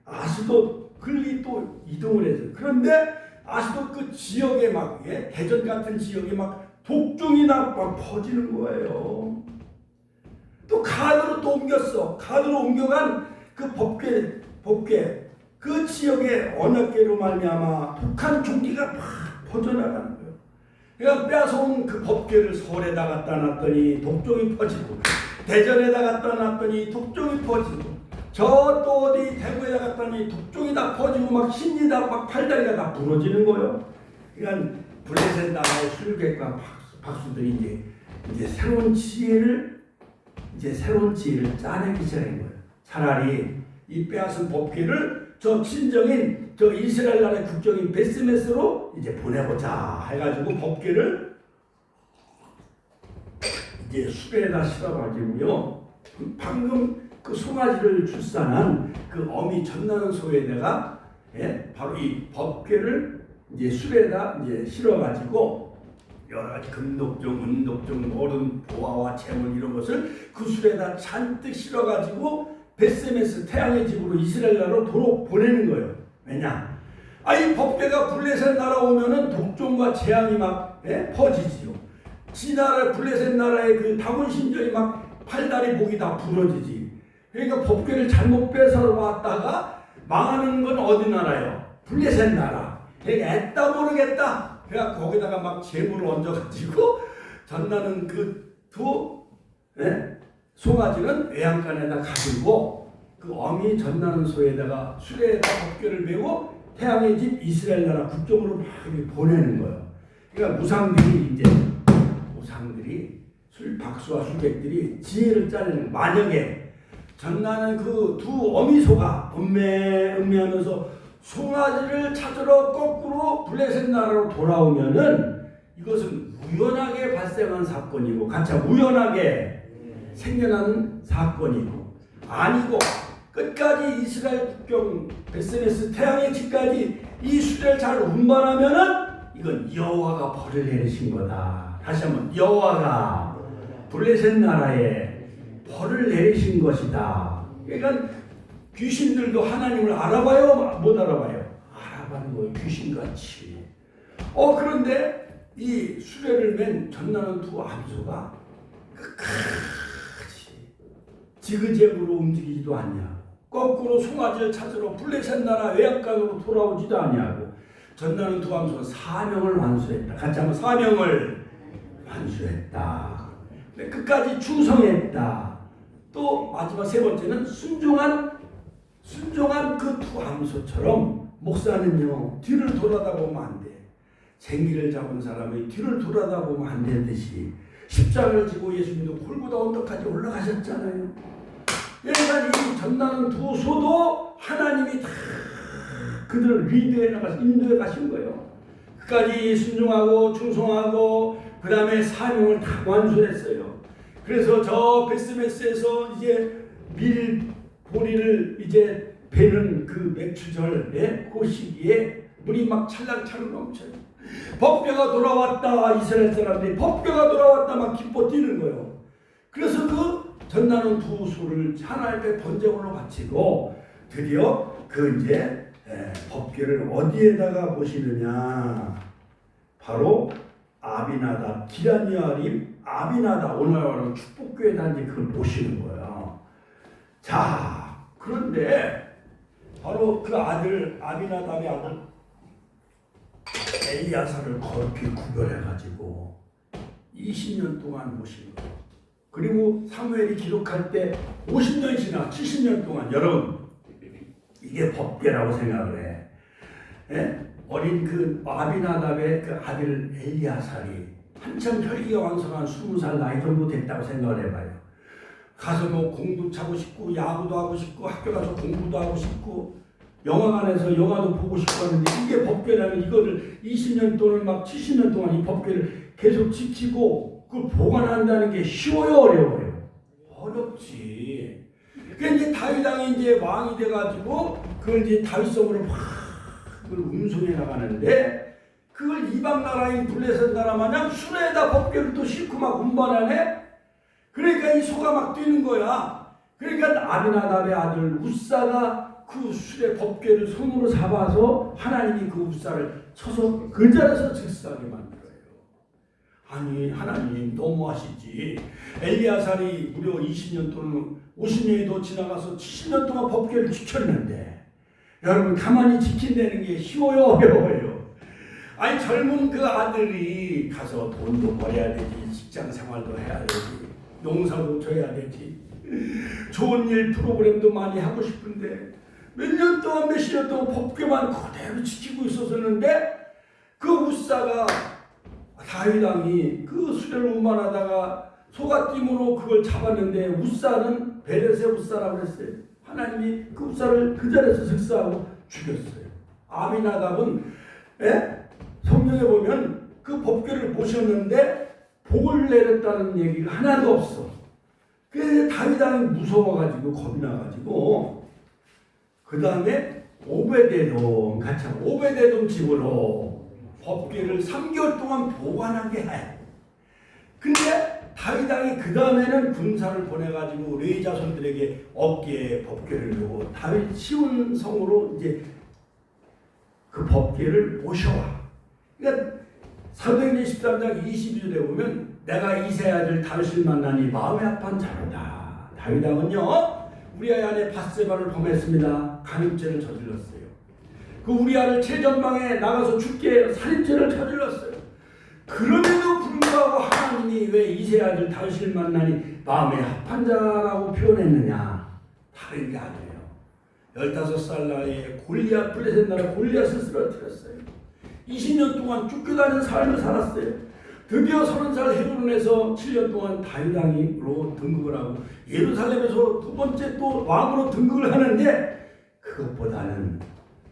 아스돗 글리 또 이동을 해서 그런데 아스돗 그 지역에 막 대전 같은 지역에 막 독종이 막 퍼지는 거예요. 또 가드로 또 옮겼어. 가드로 옮겨간 그 법궤 그 지역의 언약궤로 말미암아 북한 종기가 막 퍼져나가는 거예요. 그러니까 빼앗아온 그 법궤를 서울에다 갖다 놨더니 독종이 퍼지고 대전에다 갖다 놨더니 독종이 퍼지고 저 또 어디 대구에다 갖다 놨더니 독종이 다 퍼지고 막 신이 다 막 팔다리가 다 부러지는 거예요. 그러니까 블레셋 나라의 술객과 박수들이 이제 새로운 지혜를 짜내기 시작한 거예요. 차라리 이 빼앗은 법궤를 저 친정인 저 이스라엘 나라의 국정인 베스메스로 이제 보내보자 해가지고 법궤를 이제 수레에다 실어가지고요. 방금 그 송아지를 출산한 그 어미 전나는 소에다가 바로 이 법궤를 이제 수레에다 이제 실어가지고 여러 가지 금독종, 은독종, 모든 보화와 재물 이런 것을 그 수레에다 잔뜩 실어가지고 베스메스 태양의 집으로 이스라엘 나라로 도로 보내는 거예요. 왜냐? 이 법궤가 블레셋 나라 오면은 독종과 재앙이 막 퍼지지요. 지 나라 블레셋 나라의 그 다곤 신전이 막 팔다리 목이 다 부러지지. 그러니까 법궤를 잘못 뺏어 왔다가 망하는 건 어디 나라예요? 블레셋 나라. 그러니까 애따 모르겠다. 그래갖고 거기다가 막 재물을 얹어가지고 전나는 그 두 송아지는 외양간에다 가지고 그 어미 전나는 소에다가 수레에다 법궤를 메고 태양의 집 이스라엘 나라 국정으로 막 보내는 거예요. 그러니까 무상들이 박수와 술객들이 지혜를 짜내는, 만약에 전나는 그 두 어미소가 음매하면서 송아지를 찾으러 거꾸로 블레셋 나라로 돌아오면은 이것은 우연하게 발생한 사건이고 가차 우연하게 생겨난 사건이고 아니고 끝까지 이스라엘 국경 베스메스 태양의 집까지 이 수레를 잘 운반하면은 이건 여호와가 벌을 내리신 거다. 다시 한번 여호와가 블레셋 나라에 벌을 내리신 것이다. 그러니까 귀신들도 하나님을 알아봐요? 못 알아봐요? 알아봐는 거예요. 귀신같이. 그런데 이 수레를 맨 전나는 두 암소가 끝까지 지그재그로 움직이지도 않냐. 거꾸로 송아지를 찾으러 블레셋 나라 외양간으로 돌아오지도 않냐고. 전나는 두 암소가 사명을 완수했다. 같이 한번 사명을 완수했다. 끝까지 충성했다. 또 마지막 세 번째는 순종한 그 두 암소처럼 목사는요 뒤를 돌아다보면 안 돼. 생기를 잡은 사람이 뒤를 돌아다보면 안 되듯이 십자가를 지고 예수님도 골고다 언덕까지 올라가셨잖아요. 그러니까 이 전나는 두 소도 하나님이 다 그들을 리드해 나가서 인도해 가신 거예요. 끝까지 순종하고 충성하고 그 다음에 사명을 다 완수했어요. 그래서 저 베스메스에서 이제 밀보리를 이제 베는 그 맥추절 그 시기에 물이 막 찰랑찰랑 넘쳐요. 법궤가 돌아왔다. 이스라엘 사람들이 법궤가 돌아왔다 막 기뻐 뛰는 거예요. 그래서 그 전나는 두 소를 하나님의 번제물로 바치고 드디어 그 이제 법궤를 어디에다가 모시느냐, 바로 아비나답, 기란여아림 아비나답, 오늘 말하는 축복교회에다 이제 그걸 모시는 거예요. 자, 그런데 바로 그 아들 아비나답의 아들 엘리야사를 거룩히 구별해가지고 20년 동안 모신 거예요. 그리고 사무엘이 기록할 때 50년 지나 70년 동안, 여러분 이게 법궤라고 생각을 해. 어린 그 아비나답의 그 아들 엘리야살이 한참 혈기가 왕성한 20살 나이 정도 됐다고 생각을 해봐요. 가서 뭐 공도 차고 싶고 야구도 하고 싶고 학교 가서 공부도 하고 싶고 영화관에서 영화도 보고 싶고 하는데, 이게 법궤라면 이거를 20년 또는 막 70년 동안 이 법궤를 계속 지키고 그걸 보관한다는 게 쉬워요, 어려워요? 어렵지. 그러니까 이제 다윗 왕이 이제 왕이 돼가지고 그걸 이제 다윗성으로 막 그걸 운송해 나가는데, 그걸 이방 나라인 블레셋 나라 마냥 수레에다 법궤를 또 싣고 막 운반하네. 그러니까 이 소가 막 뛰는 거야. 그러니까 아비나답의 아들 우사가 그 수레 법궤를 손으로 잡아서 하나님이 그 우사를 쳐서 그 자리에서 즉사하게 만들어요. 아니 하나님 너무하시지. 엘리야살이 무려 20년 또는 50년이 더 지나가서 70년 동안 법궤를 지켰는데, 여러분 가만히 지킨다는 게 쉬워요, 어려워요? 아니 젊은 그 아들이 가서 돈도 벌어야 되지, 직장 생활도 해야 되지, 농사도 져야 되지, 좋은 일 프로그램도 많이 하고 싶은데 몇 년 동안 몇십 년 동안 법궤만 그대로 지키고 있었는데 그 우사가 다윗 왕이 그 수레를 운반하다가 소가팀으로 그걸 잡았는데 우사는 베레세 우사라고 했어요. 하나님이 그 우사를 그 자리에서 즉사하고 죽였어요. 아미나답은 성경에 보면 그 법궤를 모셨는데 복을 내렸다는 얘기가 하나도 없어. 그래서 다윗 왕이 무서워가지고 겁이 나가지고 그 다음에 오베데돔 같이 오베데돔 집으로 법궤를 3개월 동안 보관하게 해. 근데 다윗 왕이 그 다음에는 군사를 보내가지고 레위 자손들에게 어깨에 법궤를 두고 다윗 시온 성으로 이제 그 법궤를 모셔와. 그러니까 사도행전 13장 22절에 보면 내가 이세 아들 다윗을 만나니 마음이 아픈 자로다. 다윗 왕은요 우리아 안에 밧세바를 범했습니다. 간음죄를 저질렀어요. 그 우리아를 최전방에 나가서 죽게 살인죄를 저질렀어요. 그럼에도 불구하고 하나님이 왜 이세 아들 다윗을 만나니 마음에 합한 자라고 표현했느냐? 다른 게 아니에요. 15살 나이에 골리앗 블레셋 나라 골리앗을 쓰러뜨렸어요. 20년 동안 쫓겨다니는 삶을 살았어요. 드디어 30살 헤브론에서 7년 동안 다윗 왕으로 등극을 하고 예루살렘에서 두 번째 또 왕으로 등극을 하는데 그것보다는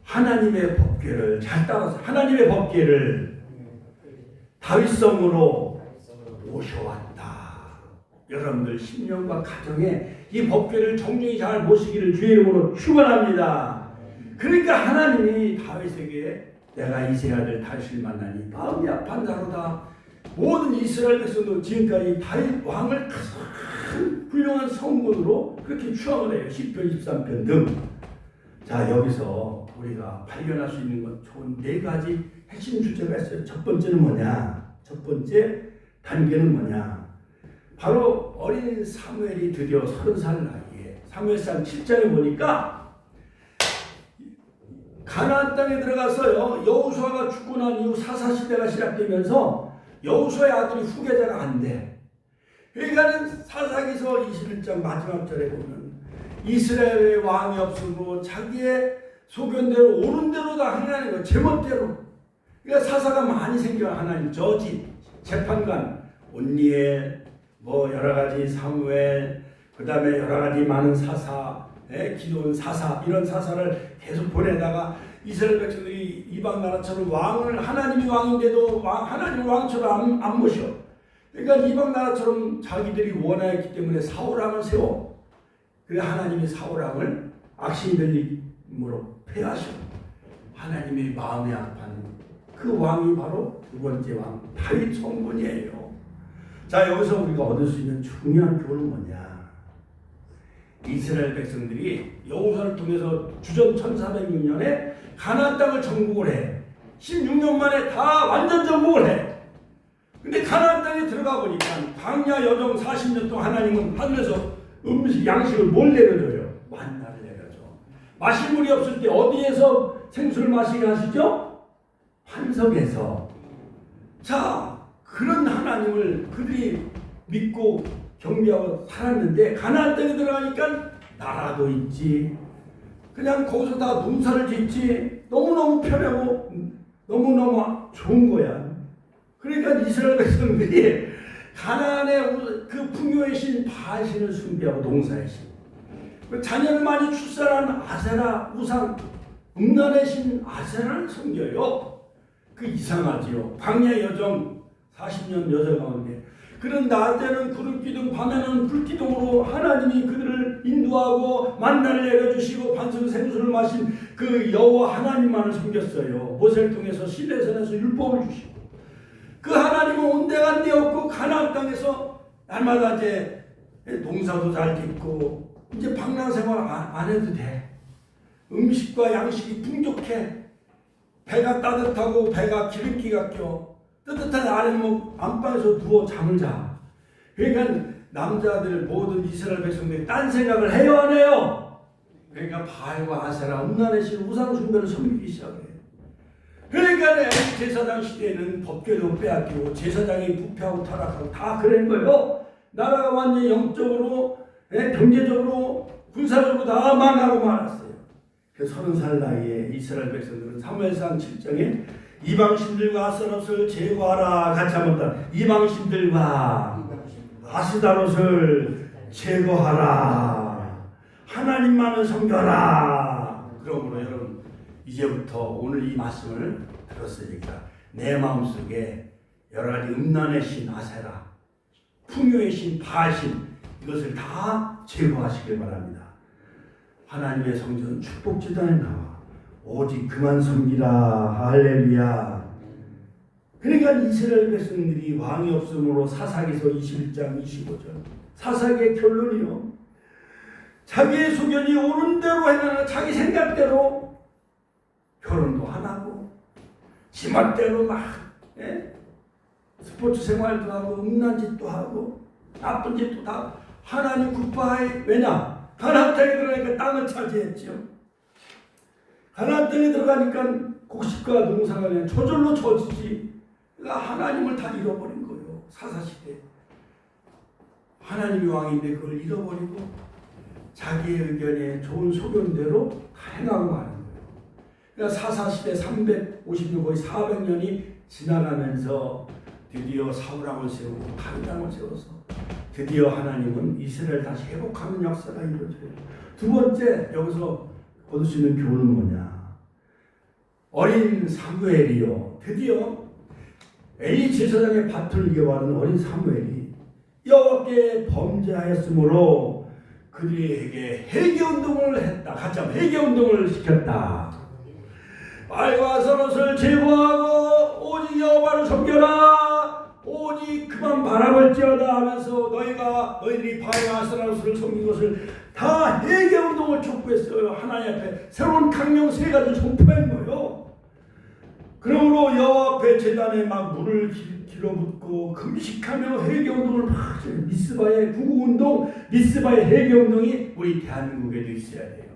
하나님의 법궤를 잘 따라서 하나님의 법궤를 다윗성으로 모셔왔다. 여러분들 10년과 가정에 이 법궤를 정중히 잘 모시기를 주의 이름으로 축원합니다. 그러니까 하나님이 다윗에게 내가 이세 아들 다윗을 만나니 마음이 아픈 자로다. 모든 이스라엘 백성도 지금까지 다윗 왕을 가장 훌륭한 성군으로 그렇게 추앙을 해요. 10편 13편 등. 자, 여기서 우리가 발견할 수 있는 것 좋은 4가지 핵심 주제가 있어요. 첫 번째는 뭐냐? 첫 번째 단계는 뭐냐? 바로 어린 사무엘이 드디어 30살 나이에 사무엘상 7장에 보니까 가나안 땅에 들어가서요. 여호수아가 죽고 난 이후 사사시대가 시작되면서 여호수아의 아들이 후계자가 안 돼. 그러니까는 사사기서 21장 마지막 절에 보면 이스라엘의 왕이 없으므로 자기의 소견대로 옳은 대로 다 하나님 거 제멋대로. 그러니까 사사가 많이 생겨. 하나님 저지 재판관 온니엘 뭐 여러 가지 사무엘 그다음에 여러 가지 많은 사사 기도원 사사 이런 사사를 계속 보내다가 이스라엘 백성들이 이방 나라처럼 왕을 하나님이 왕인데도 하나님 왕처럼 안 모셔. 그러니까 이방 나라처럼 자기들이 원하였기 때문에 사울왕을 세워. 그래 하나님이 사울왕을 악신들림으로 패하셔. 하나님의 마음이 아픈 그 왕이 바로 두 번째 왕 다윗 성군이에요. 자, 여기서 우리가 얻을 수 있는 중요한 교훈은 뭐냐? 이스라엘 백성들이 여호수아를 통해서 주전 1406년에 가나안 땅을 정복을 해. 16년 만에 다 완전 정복을 해. 근데 가나안 땅에 들어가 보니까 광야 여정 40년 동안 하나님은 하늘에서 음식 양식을 뭘 내려줘요? 만나를 내려줘. 마실 물이 없을 때 어디에서 생수를 마시게 하시죠? 환석에서. 자, 그런 하나님을 그들이 믿고 경배하고 살았는데 가나안 땅에 들어가니까 나라도 있지. 그냥 거기서 다 농사를 짓지. 너무너무 편하고 너무너무 좋은 거야. 그러니까 이스라엘 백성들이 가나안의 그 풍요의 신 바알신을 숭배하고 농사의 신. 자녀를 많이 출산한 아세라 우상 음란의 신 아세라를 섬겨요. 그 이상하지요. 광야 여정 40년 여정 가운데 그런 낮에는 구름기둥 밤에는 불기둥으로 하나님이 그들을 인도하고 만나를 내려주시고 반석 생수를 마신 그 여호와 하나님만을 섬겼어요. 모세를 통해서 시내산에서 율법을 주시고 그 하나님은 온데간데 없고 가나안 땅에서 날마다 이제 농사도 잘 짓고 이제 방랑생활 안 해도 돼. 음식과 양식이 풍족해. 배가 따뜻하고 배가 기름기가 껴. 뜨뜻한 아랫목 안방에서 누워 잠을 자. 그러니까 남자들 모든 이스라엘 백성들이 딴 생각을 해요 안 해요? 그러니까 바알과 아세라 음란의 신 우상 숭배를 섬기기 시작해요. 그러니까 제사장 시대에는 법궤도 빼앗기고 제사장이 부패하고 타락하고 다 그런 거예요. 나라가 완전히 영적으로 경제적으로 군사적으로 다 망하고 말았어요. 그 30살 나이에 이스라엘 백성들은 사무엘상 7장에 이방신들과 아스타롯을 제거하라. 같이 한번 더. 이방신들과 아스타롯을 제거하라. 하나님만을 섬겨라. 그러므로 여러분 이제부터 오늘 이 말씀을 들었으니까 내 마음속에 여러 가지 음란의 신 아세라, 풍요의 신 바신, 이것을 다 제거하시길 바랍니다. 하나님의 성전 축복지단에 나와 오직 그만 섬기라. 할렐루야. 그러니까 이스라엘 백성들이 왕이 없으므로 사사기서 21장 25절 사사기의 결론이요, 자기의 소견이 옳은 대로 해나가 자기 생각대로 결혼도 안 하고 지 멋대로 막 스포츠 생활도 하고 음란 짓도 하고 나쁜 짓도 다 하고. 하나님 굿바이. 왜냐? 가나안 땅에 들어가니까 땅을 차지했죠. 가나안 땅에 들어가니까 곡식과 농사가 그냥 저절로 져지지. 그러니까 하나님을 다 잃어버린 거예요. 사사시대 하나님이 왕인데 그걸 잃어버리고 자기의 의견에 좋은 소견대로 다 행하고 마는 거예요. 그러니까 사사시대 350년 거의 400년이 지나가면서 드디어 사울왕을 세우고 다윗왕을 세워서 드디어 하나님은 이스라엘 다시 회복하는 역사가 이루어져요. 두 번째 여기서 얻을 수 있는 교훈은 뭐냐? 어린 사무엘이요, 드디어 엘리 제사장의 밭을 이어가는 어린 사무엘이 여호와께 범죄하였으므로 그들에게 회개운동을 했다. 같이 한번 회개운동을 시켰다. 말과 아스타롯을 제거하고 오직 여호와를 섬겨라. 오직 그만 바라볼지어다 하면서 너희들이 바알과 아스타롯을 섬긴 것을 다 회개운동을 촉구했어요. 하나님 앞에 새로운 강령 세 가지를 선포한 거예요. 그러므로 여호와 앞에 제단에 막 물을 길어붓고 금식하며 회개운동을 막 미스바의 구구운동, 미스바의 회개운동이 우리 대한민국에도 있어야 돼요.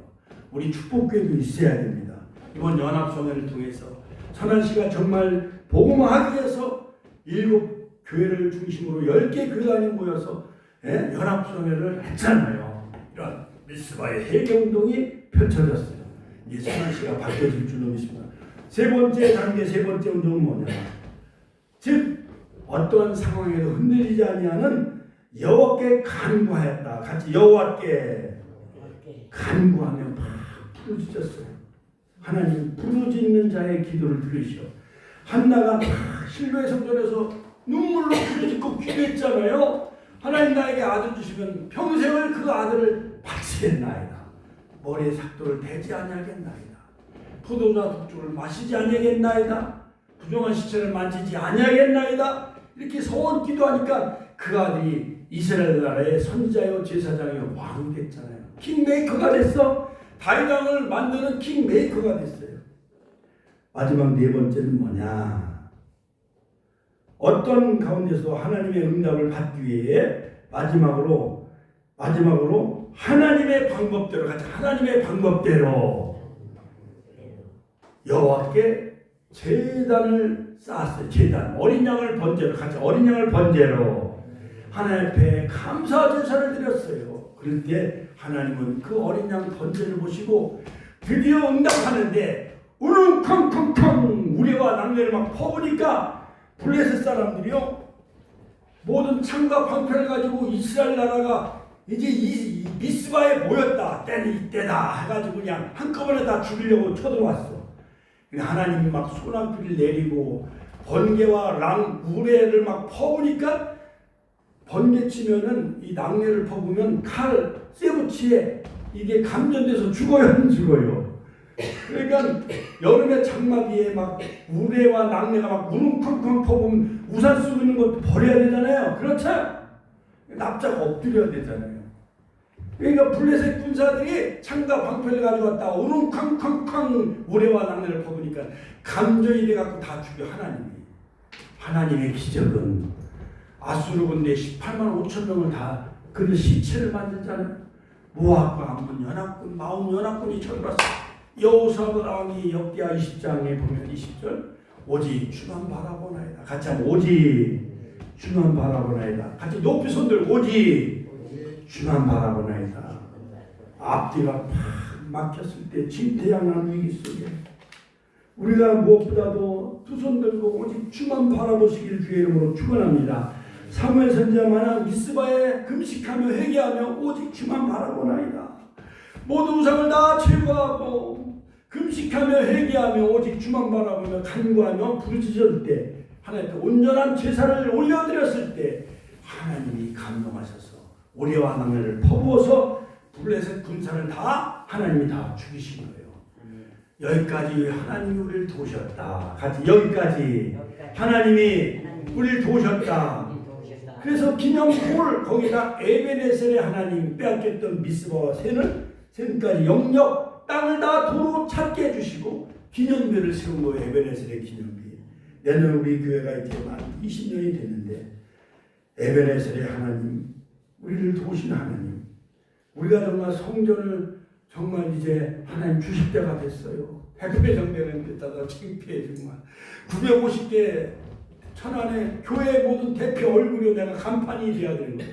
우리 축복교회도 있어야 됩니다. 이번 연합성회를 통해서 선한 씨가 정말 복음화하기 위해서 7 교회를 중심으로 10개 교단이 모여서 연합성회를 했잖아요. 이런 미스바의 회개운동이 펼쳐졌어요. 이제 선한 씨가 바뀌어질 줄로 믿습니다. 세 번째 단계, 세 번째 운동은 뭐냐? 즉 어떤 상황에도 흔들리지 아니하는 여호와께 간구하였다. 같이 여호와께 간구하며 막 부르짖었어요. 하나님 부르짖는 자의 기도를 들으시오. 한나가 실로의 성전에서 눈물로 부르짖고 기도했잖아요. 하나님 나에게 아들 주시면 평생을 그 아들을 바치겠나이다. 머리에 삭도를 대지 아니하겠나이다. 포도주와 독주를 마시지 아니하겠나이다. 부정한 시체를 만지지 아니하겠나이다. 이렇게 소원 기도하니까 그 아들이 이스라엘 나라의 선지자요 제사장이요 왕이 됐잖아요. 킹메이커가 됐어. 다윗 왕을 만드는 킹메이커가 됐어요. 마지막 네 번째는 뭐냐? 어떤 가운데서 하나님의 응답을 받기 위해 마지막으로 하나님의 방법대로, 같이 하나님의 방법대로 여호와께 제단을 쌓았어요. 제단, 어린 양을 번제로, 같이 어린 양을 번제로 하나님 앞에 감사 제사를 드렸어요. 그럴 때 하나님은 그 어린 양 번제를 보시고 드디어 응답하는데 우릉쾅쾅쾅 우레와 낙뢰를 막 퍼부니까 블레셋 사람들이요 모든 창과 방패를 가지고 이스라엘 나라가 이제 이 미스바에 모였다. 때는 이때다 해가지고 그냥 한꺼번에 다 죽이려고 쳐들어왔어. 하나님이 막 소나비를 내리고 번개와 우레를 막 퍼부니까 번개 치면은 이 낙뢰를 퍼부면 칼 쇠붙이에 이게 감전돼서 죽어요, 안 죽어요? 그러니까 여름에 장마비에 막 우레와 낙뢰가 막 우릉쾅쾅 퍼부면 우산 쓰고 있는 것도 버려야 되잖아요. 그렇죠? 납작 엎드려야 되잖아요. 그러니까 블레셋 군사들이 창과 방패를 가져왔다. 우릉쾅쾅쾅 우레와 낙뢰를 퍼부니까 감전이 돼갖고 다 죽여. 하나님의 기적은 아수르 군대 18만 5천 명을 다 그들 시체를 만들잖아요. 모압과 암몬 연합군, 마온 연합군이 쳐들어왔어. 여호수아의 왕이 역대하 20장에 보면 20절 오직 주만 바라보나이다. 같이 하면 오직 주만 바라보나이다. 같이 높이 손들고 오직 주만 바라보나이다. 앞뒤가 팍 막혔을 때 진태양난 위기 속에 우리가 무엇보다도 두 손 들고 오직 주만 바라보시길 주의 이름으로 축원합니다. 사무엘 선지자마나 미스바에 금식하며 회개하며 오직 주만 바라보나이다. 모든 우상을 다 제거하고 금식하며 회개하며 오직 주만 바라보며 간구하며 부르짖을 때 하나님께 온전한 제사를 올려드렸을 때 하나님이 감동하셔서 오리와 망나를 퍼부어서 블레셋 군사를 다 하나님이 다 죽이신 거예요. 여기까지 하나님이 우리를 도우셨다. 같이 여기까지 하나님이 우리를 도우셨다. 그래서 기념골 거기다 에베네셀의 하나님 빼앗겼던 미스바와 센까지 영역 땅을 다 도로 찾게 해주시고 기념비를 세운 거예요. 에베네셀의 기념비. 내년 우리 교회가 이제 만 20년이 됐는데 에베네셀의 하나님, 우리를 도우신 하나님, 우리가 정말 성전을 정말 이제 하나님 주실 때가 됐어요. 100배 정도는 됐다가 창피해 정말. 950개 천안의 교회 모든 대표 얼굴이 내가 간판이 돼야 되는 거예요.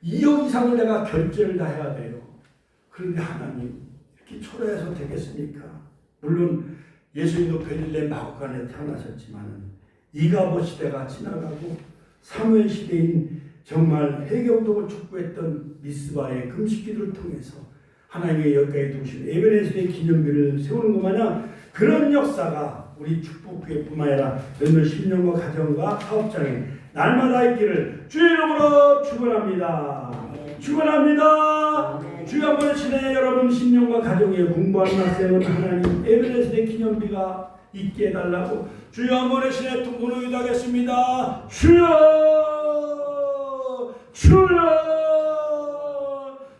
2억 이상을 내가 결제를 다 해야 돼요. 그런데 하나님 이렇게 초라해서 되겠습니까? 물론 예수님도 갈릴리 마구간에 태어나셨지만 이가보 시대가 지나가고 사무엘 시대인 정말 해경도를 촉구했던 미스바의 금식기도를 통해서 하나님의 여기까지 두신 에베네셀의 기념비를 세우는 것 마냥 그런 역사가 우리 축복교회뿐만 아니라 몇몇 신령과 가정과 사업장에 날마다 있기를 주의 이름으로 축원합니다. 축원합니다. 주여 한번 시내 여러분 신령과 가정에 공부하는 학생은 하나님 에베네셀의 기념비가 있게 해달라고 주여 한번 시내 통곡을 기도하겠습니다. 주여 주여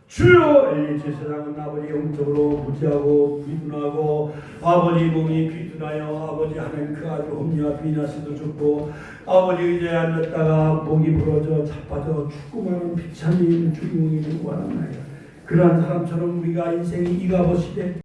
주여. 엘리 제사장은 아버지 영적으로 무지하고 비둔하고 아버지 몸이 비둔하여 아버지 하나님 그 아주 홈리와 비나스도 죽고 아버지 이제 앉았다가 목이 부러져 자빠져 죽고만은 비참히 주인공이 누구하나요? 그러한 사람처럼 우리가 인생이 이가버시되